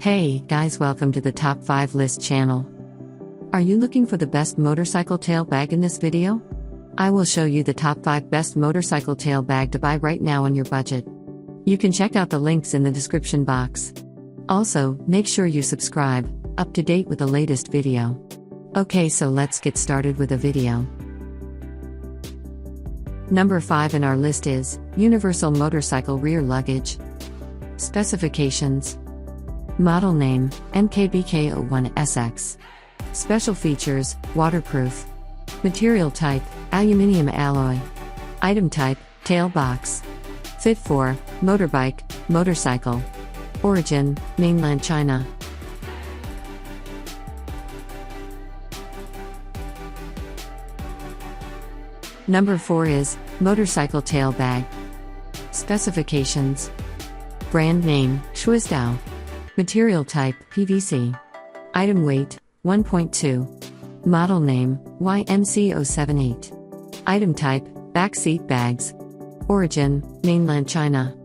Hey guys, welcome to the Top 5 List channel. Are you looking for the best motorcycle tail bag in this video? I will show you the top 5 best motorcycle tail bag to buy right now on your budget. You can check out the links in the description box. Also, make sure you subscribe, up to date with the latest video. Okay, so let's get started with the video. Number 5 in our list is Universal Motorcycle Rear Luggage. Specifications: Model name, MKBK01SX. Special features, waterproof. Material type, aluminum alloy. Item type, tail box. Fit for, motorbike, motorcycle. Origin, mainland China. Number 4 is, motorcycle tail bag. Specifications: Brand name, Shuizdao. Material type, PVC. Item weight, 1.2. Model name, YMC078. Item type, back seat bags. Origin, mainland China.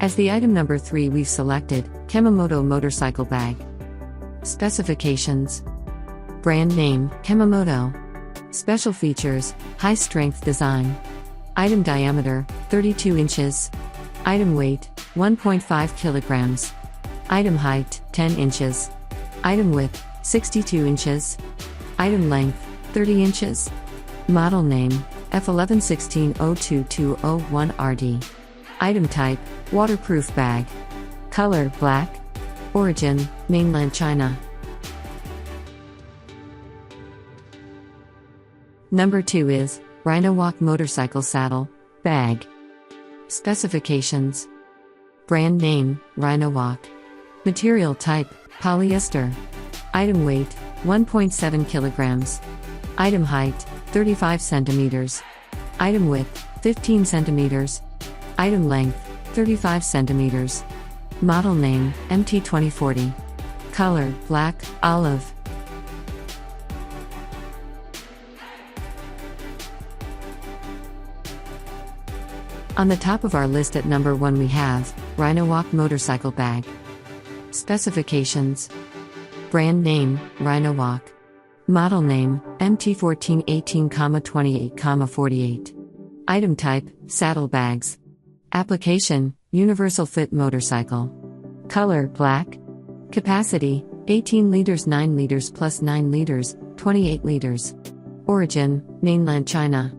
As the item number 3 we've selected, Moto motorcycle bag. Specifications: Brand name, Moto. Special features, high-strength design. Item diameter, 32 inches. Item weight, 1.5 kilograms. Item height, 10 inches. Item width, 62 inches. Item length, 30 inches. Model name, F1116022001RD. Item type, waterproof bag. Color, black. Origin, mainland China. Number 2 is Rhino Walk Motorcycle Saddle Bag. Specifications: Brand name, Rhino Walk. Material type, polyester. Item weight, 1.7 kilograms. Item height, 35 centimeters. Item width, 15 centimeters. Item length, 35 centimeters. Model name, MT2040. Color, black, olive. On the top of our list at number 1 we have Rhino Walk Motorcycle Bag. Specifications: Brand name, Rhino Walk. Model name, MT1418,28,48. Item type, saddle bags. Application, universal fit motorcycle. Color, black. Capacity, 18 liters 9 liters plus 9 liters, 28 liters. Origin, mainland China.